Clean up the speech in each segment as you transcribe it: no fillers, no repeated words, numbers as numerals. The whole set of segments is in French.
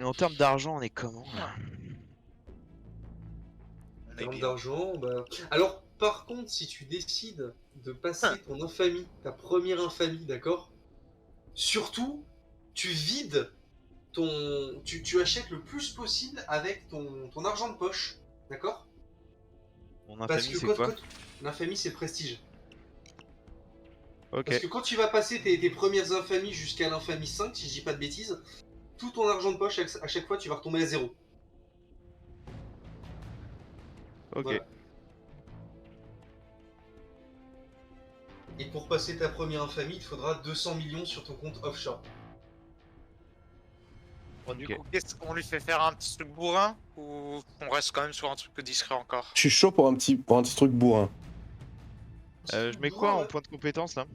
Et en termes d'argent, on est comment là? On En est termes bien. d'argent, bah... Alors, par contre, si tu décides de passer ton infamie, ta première infamie, d'accord? Surtout, tu vides ton... Tu achètes le plus possible avec ton argent de poche, d'accord? Mon Parce infamie, que c'est quoi? l'infamie, c'est le prestige. Ok. Parce que quand tu vas passer tes premières infamies jusqu'à l'infamie 5, si je dis pas de bêtises, tout ton argent de poche, à chaque fois, tu vas retomber à zéro. Ok. Voilà. Et pour passer ta première infamie, il te faudra 200 millions sur ton compte offshore. Bon, du Ok. coup, qu'est-ce qu'on lui fait faire un petit truc bourrin ou on reste quand même sur un truc discret encore? Je suis chaud pour un petit truc bourrin. Je mets quoi en point de compétence là?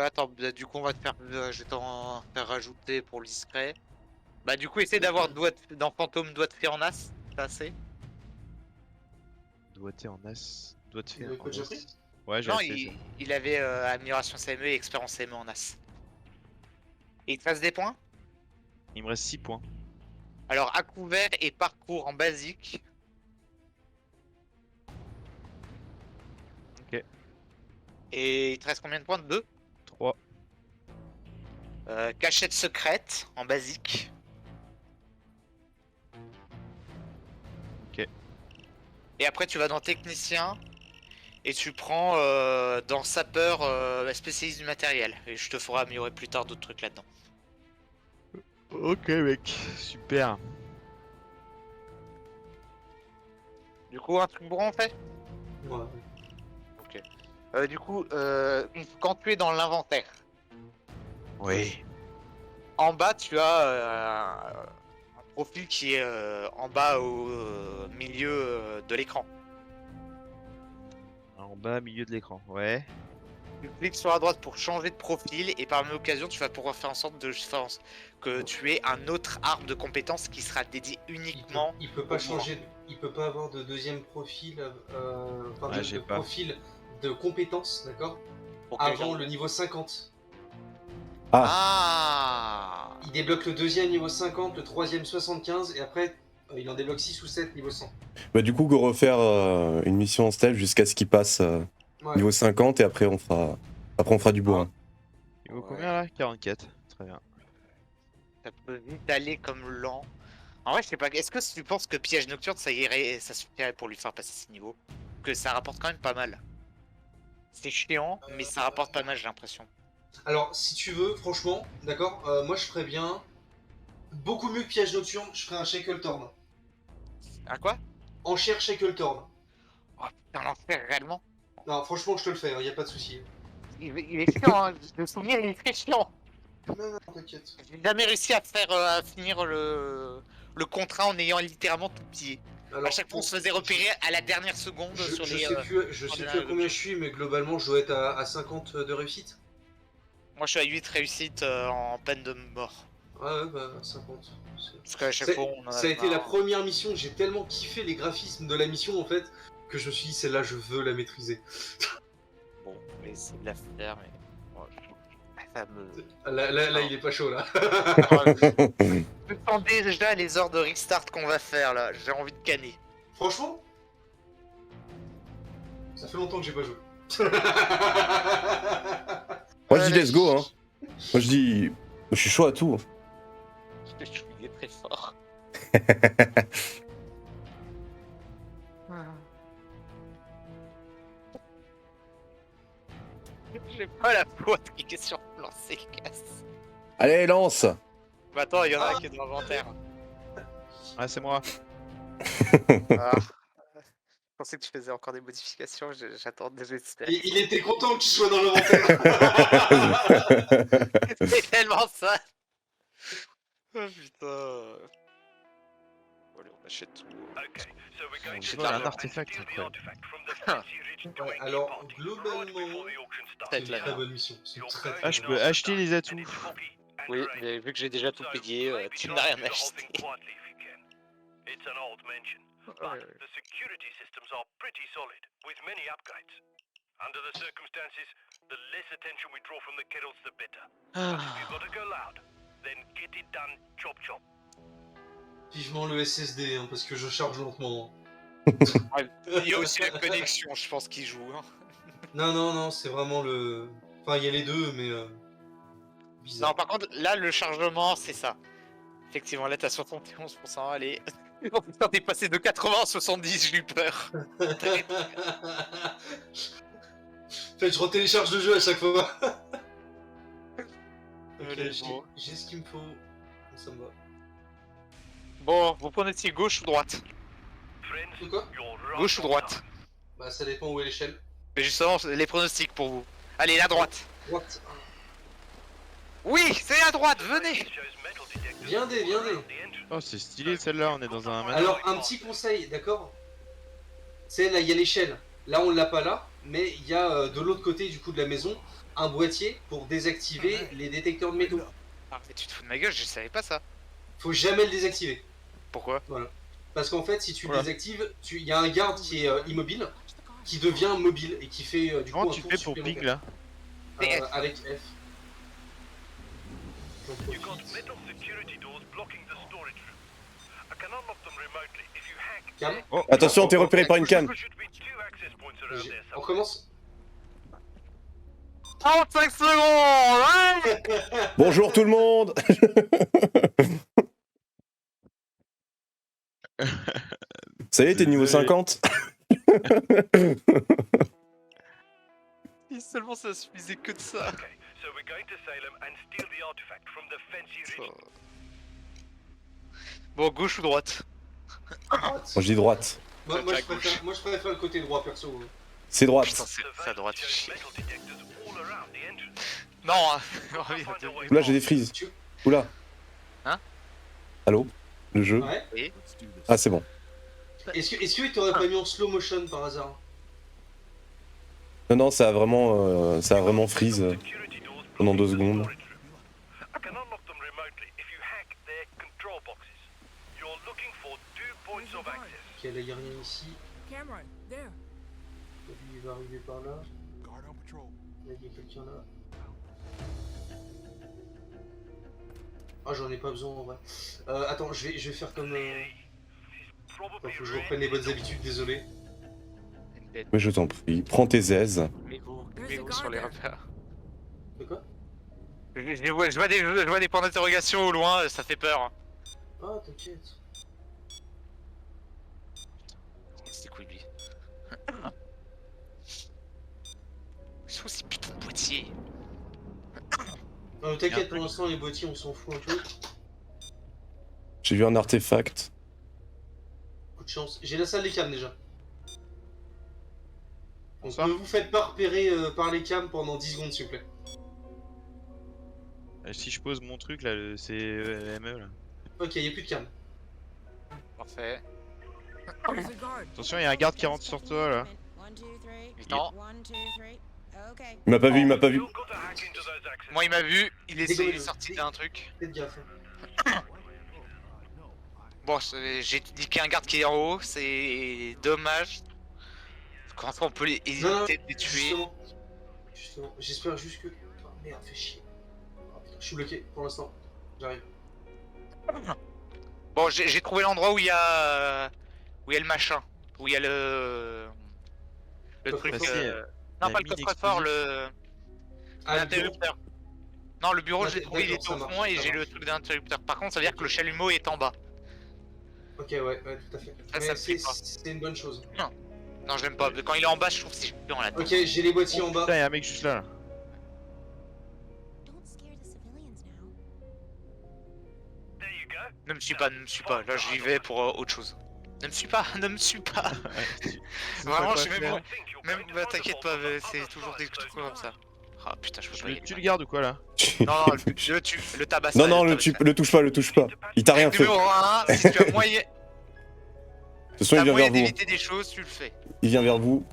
Attends, bah, du coup, on va te faire. Je vais t'en faire rajouter pour le discret. Bah, du coup, essaie d'avoir dans Fantôme doigt de fée en as. T'as assez? Doigté en as. Doigt de Vous fer l'avez pas en déjà pris? as. Ouais, j'ai Non, assez, c'est bon. il avait amélioration CME et expérience CME en as. Et il te fasse des points? Il me reste 6 points. Alors, à couvert et parcours en basique. Ok. Et il te reste combien de points? 2. 3. Cachette secrète en basique. Ok. Et après, tu vas dans technicien. Et tu prends dans sapeur spécialiste du matériel. Et je te ferai améliorer plus tard d'autres trucs là-dedans. Ok, mec. Super. Du coup, un truc bourrin en fait. Ouais. Ok. Du coup, quand tu es dans l'inventaire, Oui. en bas, tu as un profil qui est en bas au milieu de l'écran. En bas, milieu de l'écran. Ouais. Tu cliques sur la droite pour changer de profil et par la même occasion, tu vas pouvoir faire en sorte que tu aies un autre arbre de compétences qui sera dédié uniquement. Il peut pas changer, il peut pas avoir de deuxième profil, enfin Ouais, de j'ai pas. profil de compétences, d'accord? Pour quel Avant genre le niveau 50. Ah. Il débloque le deuxième niveau 50, le troisième 75, et après il en débloque 6 ou 7 niveau 100. Bah du coup, go refaire une mission en stealth jusqu'à ce qu'il passe Ouais. niveau 50 et après on fera du bourrin. Il vaut Ouais. combien là? 44. Très bien. Ça peut vite aller comme lent. En vrai, je sais pas. Est-ce que tu penses que piège nocturne ça irait, ça suffirait pour lui faire passer ce niveau? Que ça rapporte quand même pas mal. C'est chiant, mais ça rapporte pas mal, j'ai l'impression. Alors, si tu veux, franchement, d'accord, moi je ferais bien, beaucoup mieux que piège nocturne, je ferais un Shackletorn. À quoi? Enchère Shackletorn. Oh putain, l'enfer, réellement. Non, franchement, je te le fais, y a pas de souci. Il est chiant, hein. De souvenir, il est très chiant. Non, non, t'inquiète. J'ai jamais réussi à faire à finir le contrat en ayant littéralement tout pillé. Alors, À chaque fois, on se faisait repérer à la dernière seconde sur les. Je sais plus à combien je suis, mais globalement, je dois être à 50 de réussite. Moi, je suis à 8 réussites en peine de mort. Ouais, bah 50. Parce qu'à chaque fois, on en Ça a été la marre. première mission, j'ai tellement kiffé les graphismes de la mission en fait, que je me suis dit, celle-là, je veux la maîtriser. Bon, mais c'est de la faire, mais. Ouais, ça me. Là, il est pas chaud là. Je sens déjà les heures de restart qu'on va faire là. J'ai envie de canner. Franchement, ça fait longtemps que j'ai pas joué. Moi je dis let's go, hein. Moi je dis, je suis chaud à tout. Je suis très fort. J'ai pas la foi de cliquer sur lancer casse. Allez, lance. Bah attends, il y en a un qui est dans l'inventaire. Ah, c'est moi. Ah. Je pensais que tu faisais encore des modifications, j'attends désespéré. Il était content que tu sois dans l'inventaire. C'est tellement ça. Oh putain. Bon, allez, on achète tout. On dirait un artefact incroyable. Ouais, alors, globalement, c'est une très bonne mission. C'est une très, très Ah, je peux acheter les atouts. Oui, mais vu que j'ai déjà tout payé, tu n'as rien acheté. It's an old mention, but the security systems are pretty solid, with many upgrades. Under the circumstances, the less attention we draw from the Kettles, the better. But if you've got to go loud, then get it done chop chop. Vivement le SSD, hein, parce que je charge lentement. Il y a aussi la connexion, je pense, qui joue. Hein. Non, c'est vraiment le... Enfin, il y a les deux, mais... bizarre. Non, par contre, là, le chargement, c'est ça. Effectivement, là, t'as 71%, allez. Oh putain, t'es passé de 80 à 70, j'ai eu peur. En fait, je retélécharge le jeu à chaque fois. Ok, Allez, bon. j'ai ce qu'il me faut. Ça me va. Bon, vous prenez ici gauche ou droite? C'est quoi? Gauche ou droite? Bah, ça dépend où est l'échelle. Mais justement, les pronostics pour vous. Allez, la droite. Droite. Oui, c'est la droite, venez. Viendez. Oh, c'est stylé celle-là, on est dans un manoir. Alors, un petit conseil, d'accord? C'est là, il y a l'échelle. Là, on l'a pas là, mais il y a de l'autre côté du coup de la maison un boîtier pour désactiver les détecteurs de métaux. Ah, mais tu te fous de ma gueule, je savais pas ça. Faut jamais le désactiver. Pourquoi? Voilà. Parce qu'en fait, si tu le Voilà. désactives, il y a un garde qui est immobile, qui devient mobile et qui fait du coup Comment un tu tour fais pour supplémentaire. ping là? Avec F. J'en You got profite. metal security doors blocking the storage room. I can unlock them remotely if you hack. Cam, Oh, Attention, t'es repéré par une cam. There should be 2 access points around there on somewhere. commence. 35 secondes, ouais. Bonjour tout le monde. Ça y est, t'es niveau Désolé. 50. Si seulement ça suffisait que de ça. Okay, so we're going to Salem and steal the artifact from the Fancy Ridge. Bon, gauche ou droite? Moi je dis droite. Moi, Ça je préfère le côté droit perso. C'est droite. Putain, c'est The à droite. shows chier. metal detectors all around the entrance. Non, hein. Oula, j'ai des frises. Oula. Hein? Allô? Le jeu? Ouais. Ah, c'est bon. Est-ce que t'aurais pas mis en slow motion par hasard? Non, ça a vraiment freeze Security doors pendant 2 blocking the secondes. storage room. I can unlock them remotely if you hack their control boxes. You're looking for 2 points of access. Ok, là, y a rien ici. Cameron, there. Lui, il va arriver par là. Là, il y a quelqu'un là. Ah, j'en ai pas besoin en vrai. Attends, je vais faire comme. Attends, faut que je reprenne les bonnes habitudes, désolé. Mais je t'en prie, prends tes aises. Mets-vous sur les repères. De quoi? Je vois des points d'interrogation au loin, ça fait peur. Ah, t'inquiète. C'est cool lui. Ils sont ces putains de boîtiers. Non, t'inquiète, pour l'instant, les boîtiers, on s'en fout un peu. J'ai vu un artefact. Coup de chance. J'ai la salle des cams déjà. Donc, Bonsoir. ne vous faites pas repérer par les cams pendant 10 secondes, s'il vous plaît. Si je pose mon truc là, le CME là. Ok, y a plus de cams. Parfait. There's a guard. Attention, il y a un garde qui rentre sur toi là. Non. Il m'a pas vu, il m'a pas vu. You've got to hack into those access Moi il m'a vu, il est Désolé. sorti d'un truc. Faites gaffe. Hein. Bon, j'ai dit qu'il y a un garde qui est en haut, c'est dommage. Comment on peut les Non, éviter de les tuer? Justement, j'espère juste que. Oh merde, fais chier. Oh, putain, je suis bloqué pour l'instant. J'arrive. Bon, j'ai trouvé l'endroit où il y a le machin, où il y a le truc. Coffre-fort. Non, La pas le mine coffre-fort, explosive. Ah, le bureau. l'interrupteur. Non, le bureau, Ouais, je l'ai trouvé, il d'accord, était ça au marche, fond et ça j'ai le marche. truc d'interrupteur. Par contre, ça veut dire que le chalumeau est en bas. Ok, ouais, tout à fait. Ça Mais me plaît pas. c'est une bonne chose. Non, je l'aime pas. Quand il est en bas, je trouve que c'est chiant là-dedans. Ok, j'ai les boîtiers en bas. Putain, il y a un mec juste là. There you go. Ne me suis pas, ne me suis pas. Là, j'y vais pour autre chose. Ne me suis pas, ne me suis pas. Vraiment, je suis même. Think you're Même, going to bah, find a t'inquiète pas, vault c'est outside toujours des those trucs comme ça. Ah putain, je peux Je pas y le aller. tue le garde ou quoi là? Non, le tue, le tabasse. Non, non, le touche pas, le touche pas. Il t'a rien fait. De Numéro 1, si tu as moyen, toute façon, il vient vers vous. d'éviter des choses, tu le fais. Il vient vers vous.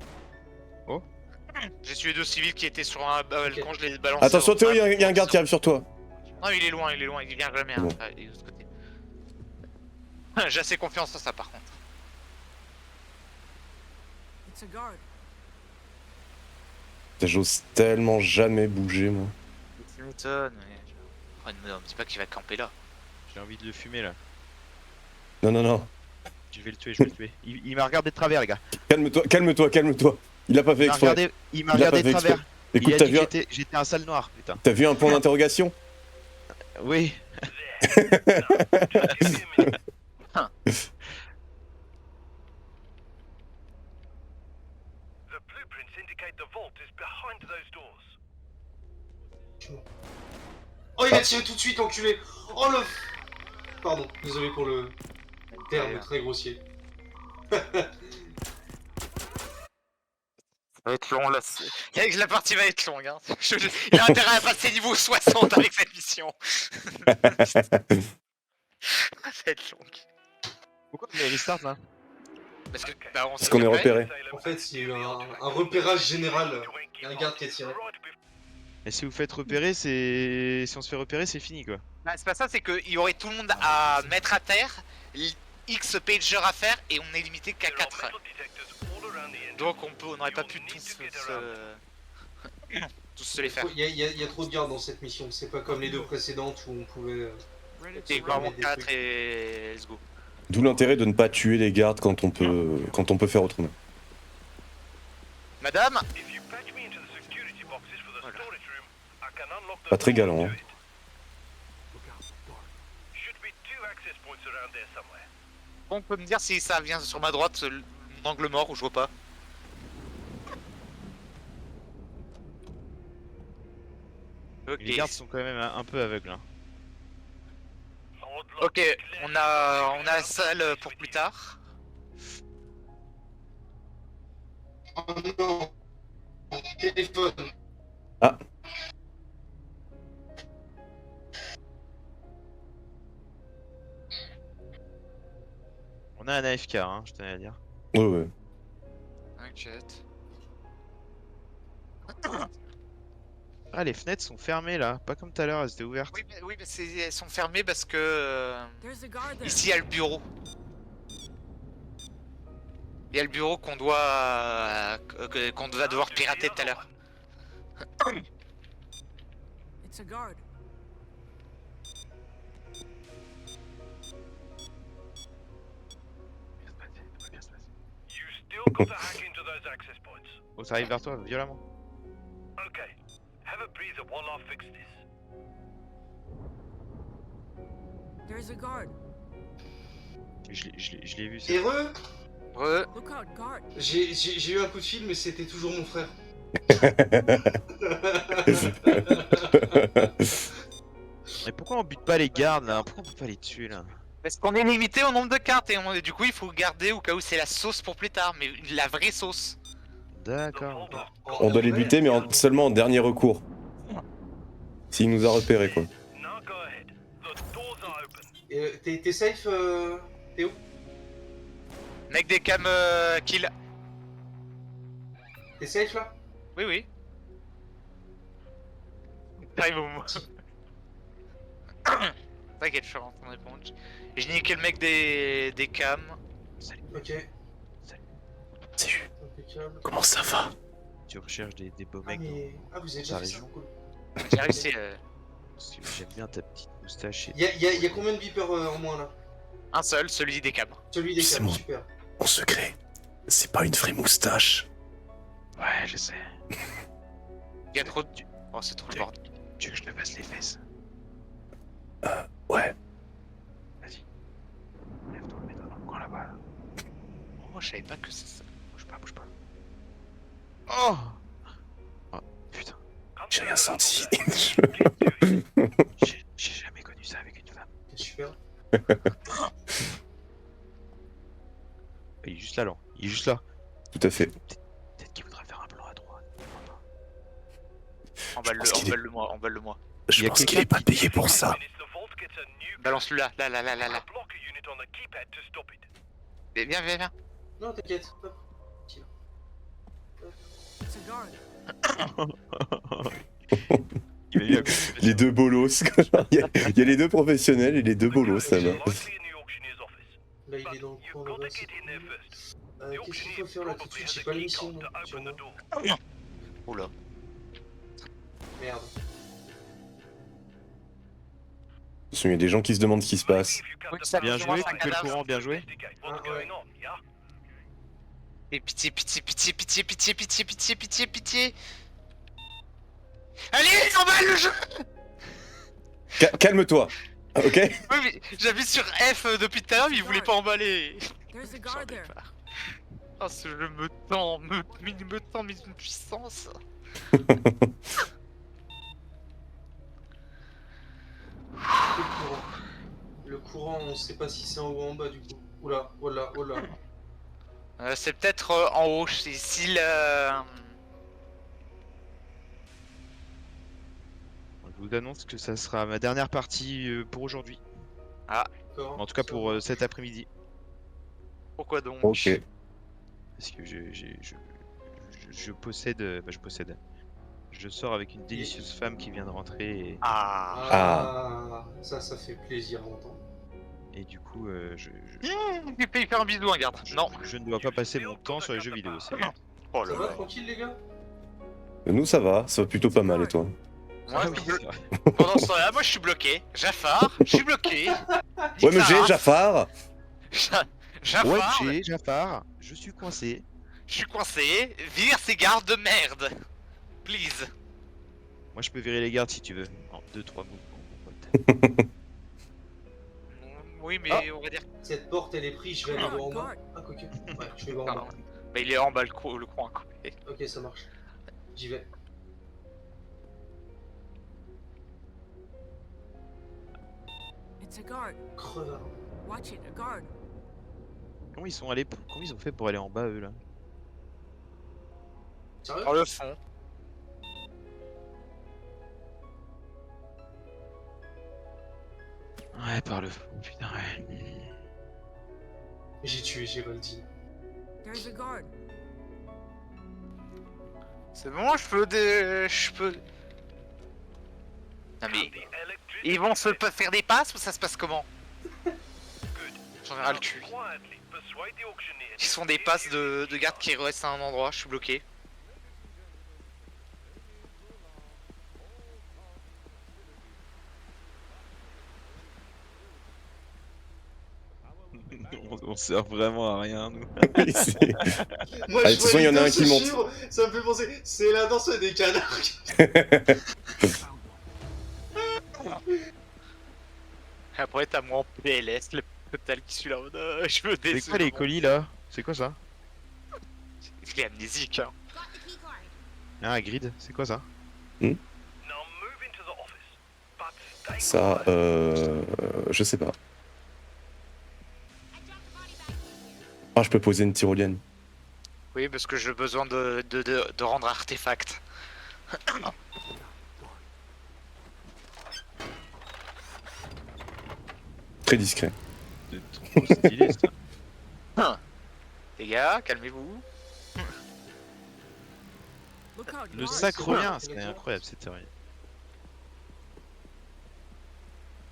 J'ai tué 2 civils qui étaient sur un balcon, je les ai balancés. Attention Théo, il y a un garde qui arrive sur toi. Non, il est loin, il vient jamais. Bon. Hein, il est de l'autre côté. J'ai assez confiance en ça par contre. It's a guard. J'ose tellement jamais bouger, moi. Tu m'étonnes, mais. Oh, non, c'est pas qu'il va camper là. J'ai envie de le fumer là. Non, non, non. Je vais le tuer, je vais le tuer. Il m'a regardé de travers, les gars. Calme-toi, calme-toi, calme-toi. Il a pas fait Il m'a exprès. regardé, il m'a Il a regardé pas de fait travers. Écoute, Il a t'as dit vu, que j'étais un sale noir, putain. t'as vu un point d'interrogation? Oui. There. Now, just give me a minute. The blueprints indicate the vault is behind those doors. Oh, il a tiré tout de suite, enculé. Oh le... Pardon, désolé pour le terme très grossier. Ça va être long là. La partie va être longue. Hein. Il a intérêt à passer niveau 60 avec cette mission. Ça va être long. Pourquoi vous avez restart là? Parce que bah, on Parce s'est qu'on est préparé. repéré. En fait, il y a eu un repérage général. Il y a un garde qui a tiré. Et si vous faites repérer, c'est. Si on se fait repérer, c'est fini quoi. Bah, c'est pas ça, c'est qu'il y aurait tout le monde à mettre à terre, X pager à faire et on est limité qu'à 4. Donc on n'aurait pas pu tous se les faire. Il y a trop de gardes dans cette mission. C'est pas comme les deux précédentes où on pouvait... Ready to C'est roll. vraiment mettre des 4 trucs. et let's go. D'où l'intérêt de ne pas tuer les gardes quand on peut faire autrement. Madame, Pas très galant, hein. on peut me dire si ça vient sur ma droite, mon angle mort ou je vois pas. Ok, Les gardes sont quand même un peu aveugles. Hein. ok, on a la salle pour plus tard. Oh non. Téléphone. Ah. On a un AFK, hein, je tenais à dire. Ouais, ouais. T'inquiète. Ah, les fenêtres sont fermées là, pas comme tout à l'heure, elles étaient ouvertes. Oui, mais elles sont fermées parce que There's a guard there. ici il y a le bureau. Il y a le bureau qu'on doit devoir pirater tout à l'heure. It's a guard. You still got to hack into those access points. Oh, ça arrive vers toi, violemment. Okay, have a breather while I fix this. There's a guard. Je l'ai vu, ça. Et re, Look out, guard. j'ai eu un coup de fil, mais c'était toujours mon frère. Mais pourquoi on bute pas les gardes là? Pourquoi on peut pas les tuer là? Parce qu'on est limité au nombre de cartes et du coup il faut garder au cas où c'est la sauce pour plus tard, mais la vraie sauce. D'accord. On doit les buter, mais seulement en dernier recours. S'il nous a repéré, quoi. Now go ahead. The doors are open. T'es safe, Théo? Mec des cams kill. T'es safe là? Oui, oui. T'arrives au moment. T'inquiète, je suis en train de répondre. J'ai niqué le mec des cams. Ok. Salut. Impeccable. Comment ça va? Tu recherches des beaux Ah, mecs mais... ah, vous avez dans déjà ta fait ça, région. cool. J'ai réussi. Parce que j'aime bien ta petite moustache et... Y a combien de beepers en moins là? Un seul, celui des cams. Celui des C'est câbles, bon. super. Mon secret, c'est pas une vraie moustache. Ouais, je sais. Il y a trop de... Oh, c'est trop le bordel. Tu veux que je te fasse les fesses? Ouais. Vas-y. Lève-toi, mets-toi dans le coin là-bas. Là. Oh, je savais pas que c'est ça. Bouge pas, bouge pas. Oh! Oh, putain. J'ai rien senti. J'ai jamais connu ça avec une femme. C'est super. Il est juste là, là. Il est juste là. Tout à fait. Peut-être qu'il voudra faire un plan à droite. Emballe-le-moi, emballe-le-moi. Je y a pense quelqu'un qu'il est pas payé pour ça. Balance-le là, là. Block a unit on the keypad to stop it. Viens. Non, t'inquiète. Hop. It's a guard. Il m'a mis à Les deux bolos. Il y a les deux professionnels et les deux bolos, ça va. Likely in the auctioneer's office. Là, il est dans le You've coin got là-bas. to get in there first. The Qu'est-ce qu'il auctioneer faut faire là tout de probably suite? has J'ai a pas key l'émission, card non, to sur open moi. the door. Oula. Merde. Il y a des gens qui se demandent ce qui se passe. Oui, ça Bien rejoint joué, un coupez le cadavre. courant, bien joué. Ah, ouais. Et pitié, pitié, pitié, pitié, pitié, pitié, pitié, pitié, pitié. Allez, emballe le jeu. Calme-toi, ok? Oui, mais j'appuie sur F depuis tout à l'heure, mais il voulait pas emballer. There's a J'en guard ai there. marre. Oh, ce jeu me tend, me tend, mais une puissance. Le courant. Le courant, on sait pas si c'est en haut ou en bas du coup. Oula, oula, oula. C'est peut-être en haut, si le... Je vous annonce que ça sera ma dernière partie pour aujourd'hui. D'accord. En tout cas Ça pour va. cet après-midi. Pourquoi donc? Ok. Parce que je possède... je possède. Je sors avec une délicieuse femme qui vient de rentrer Ah. Ah, ça fait plaisir à entendre. et du coup Tu peux y faire un bisou, hein, garde. Non. je ne dois pas passer mon temps sur les jeux vidéo. C'est Oh Ça là va là. tranquille les gars? Nous, ça va plutôt pas mal, et toi? Moi, Ah oui, c'est vrai. pendant ce temps-là, moi je suis bloqué. Jafar, je suis bloqué. Ouais, mais j'ai Nick Jafar. Sarah, Jafar, Ouais, j'ai Jafar, je suis coincé. je suis coincé. Vire ces gardes de merde. Please. Moi je peux virer les gardes si tu veux. En 2-3 mouvements, mon pote. Oui, mais Ah. on va dire. Cette porte elle est prise, je vais aller voir en bas. Guard. Ah, ok. Ouais, je vais voir en Pardon. bas. Bah, il est en bas le coin. Quoi. Ok, ça marche. J'y vais. It's a guard. Crevard. Watch it, a guard. Comment ils sont allés comment ils ont fait pour aller en bas eux là? Sérieux? Dans le fond. Ouais, par le fond, putain ouais. J'ai tué Géraldine. There's a guard. C'est bon, je peux. Non mais. Ils vont se faire des passes ou ça se passe comment? J'en ai ras le cul. Ils font des passes de gardes qui restent à un endroit, je suis bloqué. On sert vraiment à rien nous. Ici. Moi, Allez, de toute façon, il y en a un qui monte. Ça me fait penser, c'est la danse des canards. Après t'as moi en PLS, le total qui suis là en mode je veux des. C'est quoi les colis là? C'est quoi ça? Il est amnésique hein. Ah, grid, c'est quoi ça? Ça, je sais pas. Ah, je peux poser une tyrolienne. Oui, parce que j'ai besoin de rendre artefact. Très discret. C'est trop stylé ça. Les gars, calmez-vous. Look out, Le guard. sac c'est revient, bien, c'est c'est incroyable cette théorie.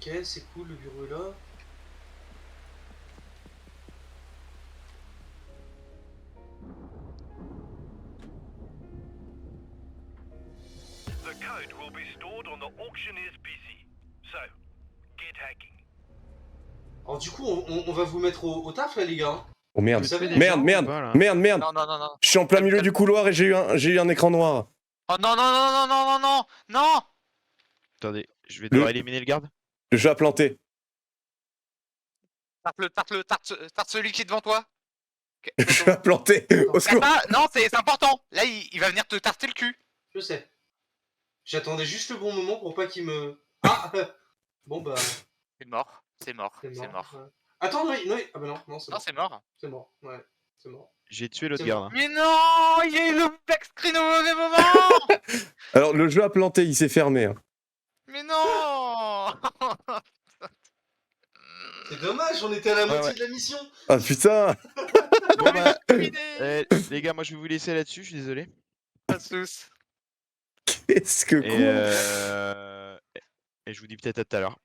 Ok, c'est cool, le bureau est là. The code will be stored on the auctioneer's PC. So, get hacking. Alors du coup, on va vous mettre au taf là les gars. Hein. Oh merde. Vous savez, des Merde, gens merde, ou pas, là merde, merde. Non, non, non, non. Je suis en plein milieu du couloir et j'ai eu un écran noir. Oh non, non, non, non, non, non, non, non. Attendez, je vais devoir éliminer le garde. Le jeu a planté. Tarte celui qui est devant toi. Ok, Le jeu a planté. Au secours. Ah, non, c'est important. Là, il va venir te tarter le cul. Je sais. J'attendais juste le bon moment pour pas qu'il me... Ah bon bah... C'est mort, c'est mort, C'est c'est mort. mort. Ouais. Attends, Noé, Noé. Ah bah non, c'est Non, mort. c'est mort. C'est mort, ouais. C'est mort. J'ai tué l'autre C'est garde. hein. Mais non, il y a eu le black screen au mauvais moment. Alors, le jeu a planté, il s'est fermé. Hein. Mais non. C'est dommage, on était à la moitié ouais. de la mission. Ah putain. Bon bah, Terminé. les gars, moi je vais vous laisser là-dessus, je suis désolé. Pas de soucis. Qu'est-ce que Et je vous dis peut-être à tout à l'heure.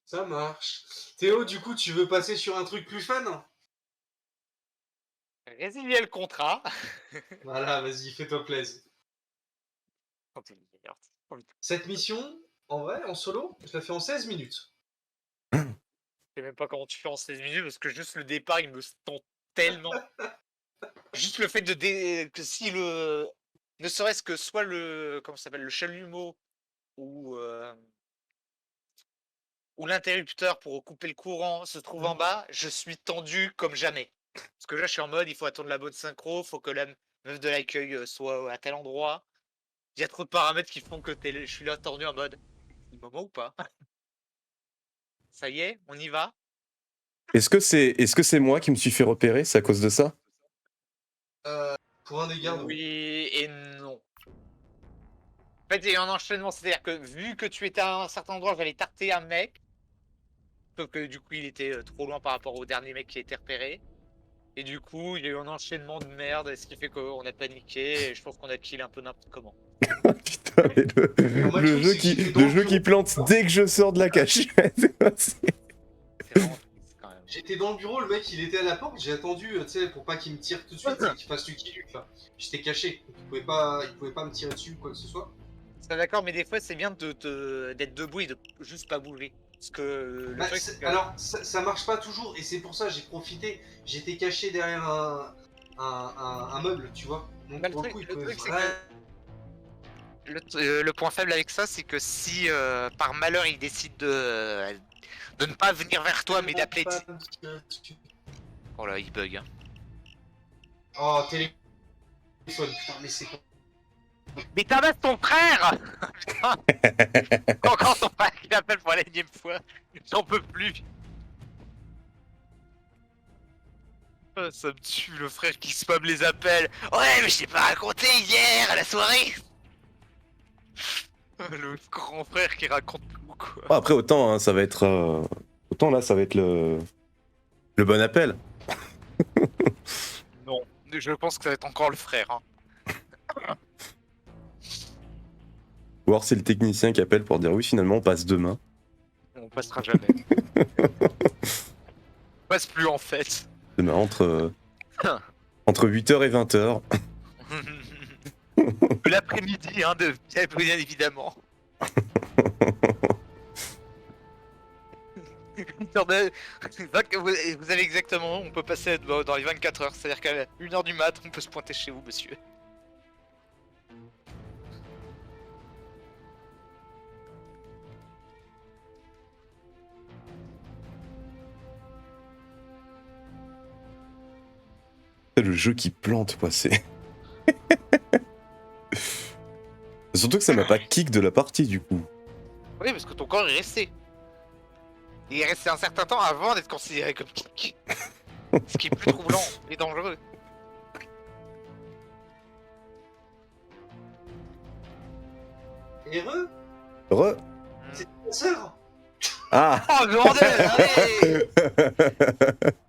Ça marche. Théo, du coup, tu veux passer sur un truc plus fun? Résilier le contrat. Voilà, vas-y, fais-toi plaisir. Cette mission, en vrai, en solo, je la fais en 16 minutes. sais même pas comment tu fais en 16 minutes parce que juste le départ il me tente tellement. Juste le fait que si le. Ne serait-ce que soit le. Comment ça s'appelle? Le chalumeau ou. Ou l'interrupteur pour couper le courant se trouve en bas, je suis tendu comme jamais. Parce que là, je suis en mode, il faut attendre la bonne synchro, faut que la meuf de l'accueil soit à tel endroit. Il y a trop de paramètres qui font que je suis là tendu en mode, c'est le moment ou pas? Ça y est, on y va? Est-ce que c'est moi qui me suis fait repérer? C'est à cause de ça? Pour un des gardes, oui. Oui et non. En fait, il y a eu un enchaînement, c'est-à-dire que vu que tu étais à un certain endroit, j'allais tarter un mec. Sauf que du coup, il était trop loin par rapport au dernier mec qui a été repéré. Et du coup, il y a eu un enchaînement de merde, ce qui fait qu'on a paniqué, et je pense qu'on a kill un peu n'importe comment. Putain, mais moi, le je trouve jeu que c'est dans le le jeu qui bureau. plante dès que je sors de la cachette. C'est vraiment triste quand même. J'étais dans le bureau, le mec il était à la porte, j'ai attendu, tu sais, pour pas qu'il me tire tout de suite, et qu'il fasse le kill, là. J'étais caché, donc il pouvait pas me tirer dessus ou quoi que ce soit. C'est d'accord, mais des fois c'est bien d'être debout et de juste pas bouger. Parce que le Bah, truc, c'est que- alors, ça marche pas toujours, et c'est pour ça j'ai profité. J'étais caché derrière un meuble, tu vois. Donc Bah, le pour le truc- coup, il le pouvait truc, c'est vraiment... le point faible avec ça, c'est que si par malheur il décide de ne pas venir vers toi, mais d'appeler. Oh là, il bug. Hein. Oh, téléphone, putain, mais c'est quoi? Mais tabasse ton frère. Putain. Encore ton frère qui l'appelle pour la énième fois. J'en peux plus. Ah, ça me tue le frère qui spam les appels. Ouais, mais je t'ai pas raconté hier à la soirée. Le grand frère qui raconte tout quoi. Bon, après, autant, hein, ça va être. Autant là, ça va être le bon appel. Non, je pense que ça va être encore le frère. Hein. Ou alors c'est le technicien qui appelle pour dire oui, finalement, on passe demain. On passera jamais. On passe plus en fait. Demain, entre 8h et 20h. L'après-midi, hein, bien évidemment. Vous avez exactement, on peut passer dans les 24 heures, c'est-à-dire qu'à 1h du mat, on peut se pointer chez vous, monsieur. C'est le jeu qui plante, quoi, c'est. Surtout que ça m'a pas kick de la partie, du coup. Oui, parce que ton corps est resté. Il est resté un certain temps avant d'être considéré comme kick. Ce qui est plus troublant et dangereux. Heureux? Re. C'est ta sœur? Ah. Oh bordel, allez.